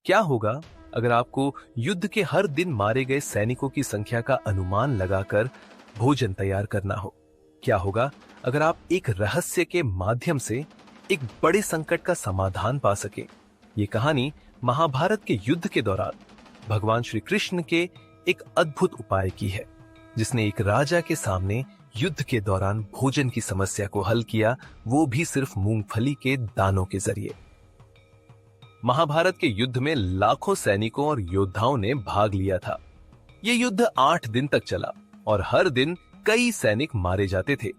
क्या होगा अगर आपको युद्ध के हर दिन मारे गए सैनिकों की संख्या का अनुमान लगाकर भोजन तैयार करना हो? क्या होगा अगर आप एक रहस्य के माध्यम से एक बड़े संकट का समाधान पा सके? ये कहानी महाभारत के युद्ध के दौरान भगवान श्री कृष्ण के एक अद्भुत उपाय की है, जिसने एक राजा के सामने युद्ध के दौरान भोजन की समस्या को हल किया, वो भी सिर्फ मूंगफली के दानों के जरिए। महाभारत के युद्ध में लाखों सैनिकों और योद्धाओं ने भाग लिया था। ये युद्ध 8 दिन तक चला और हर दिन कई सैनिक मारे जाते थे।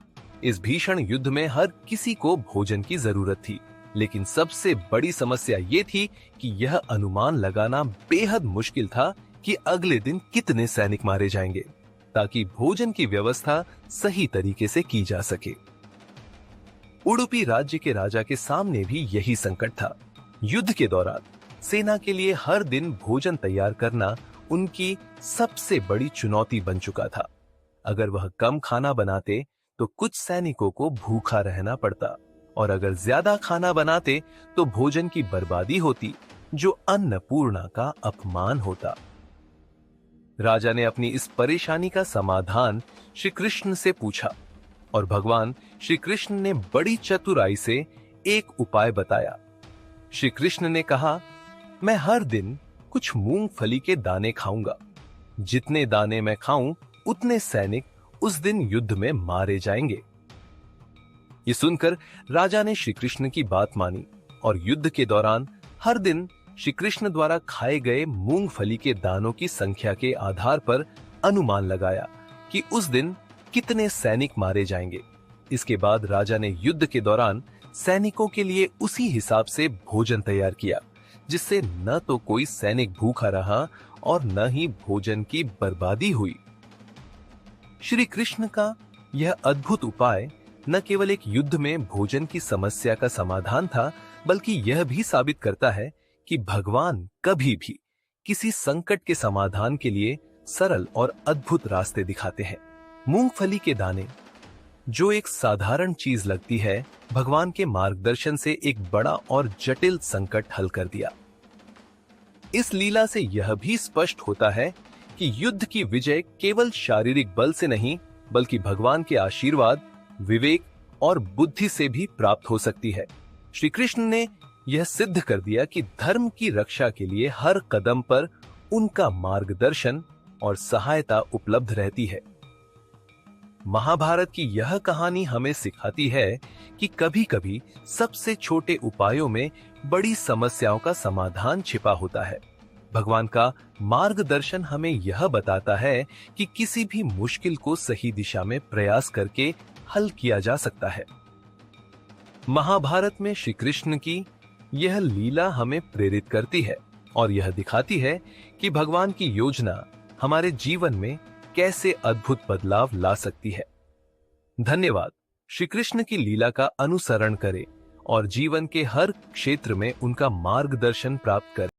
इस भीषण युद्ध में हर किसी को भोजन की जरूरत थी, लेकिन सबसे बड़ी समस्या ये थी कि यह अनुमान लगाना बेहद मुश्किल था कि अगले दिन कितने सैनिक मारे जाएंगे, ताकि भोजन की व्यवस्था सही तरीके से की जा सके। उडुपी राज्य के राजा के सामने भी यही संकट था। युद्ध के दौरान सेना के लिए हर दिन भोजन तैयार करना उनकी सबसे बड़ी चुनौती बन चुका था। अगर वह कम खाना बनाते तो कुछ सैनिकों को भूखा रहना पड़ता, और अगर ज्यादा खाना बनाते तो भोजन की बर्बादी होती, जो अन्नपूर्णा का अपमान होता। राजा ने अपनी इस परेशानी का समाधान श्री कृष्ण से पूछा, और भगवान श्री कृष्ण ने बड़ी चतुराई से एक उपाय बताया। श्री कृष्ण ने कहा, मैं हर दिन कुछ मूंगफली के दाने खाऊंगा। जितने दाने मैं खाऊं, उतने सैनिक उस दिन युद्ध में मारे जाएंगे। ये सुनकर राजा ने श्री कृष्ण की बात मानी और युद्ध के दौरान हर दिन श्री कृष्ण द्वारा खाए गए मूंगफली के दानों की संख्या के आधार पर अनुमान लगाया कि उस दिन कितने सैनिक मारे जाएंगे। इसके बाद राजा ने युद्ध के दौरान सैनिकों के लिए उसी हिसाब से भोजन तैयार किया, जिससे न तो कोई सैनिक भूखा रहा और न ही भोजन की बर्बादी हुई। श्री कृष्ण का यह अद्भुत उपाय न केवल एक युद्ध में भोजन की समस्या का समाधान था, बल्कि यह भी साबित करता है कि भगवान कभी भी किसी संकट के समाधान के लिए सरल और अद्भुत रास्ते दिखाते हैं। मूंगफली के दाने, जो एक साधारण चीज लगती है, भगवान के मार्गदर्शन से एक बड़ा और जटिल संकट हल कर दिया। इस लीला से यह भी स्पष्ट होता है कि युद्ध की विजय केवल शारीरिक बल से नहीं, बल्कि भगवान के आशीर्वाद, विवेक और बुद्धि से भी प्राप्त हो सकती है। श्री कृष्ण ने यह सिद्ध कर दिया कि धर्म की रक्षा के लिए हर कदम पर उनका मार्गदर्शन और सहायता उपलब्ध रहती है। महाभारत की यह कहानी हमें सिखाती है कि कभी-कभी सबसे छोटे उपायों में बड़ी समस्याओं का समाधान छिपा होता है। भगवान का मार्गदर्शन हमें यह बताता है कि किसी भी मुश्किल को सही दिशा में प्रयास करके हल किया जा सकता है। महाभारत में श्री कृष्ण की यह लीला हमें प्रेरित करती है और यह दिखाती है कि भगवान की योजना हमारे जीवन में कैसे अद्भुत बदलाव ला सकती है। धन्यवाद। श्री कृष्ण की लीला का अनुसरण करें और जीवन के हर क्षेत्र में उनका मार्गदर्शन प्राप्त करें।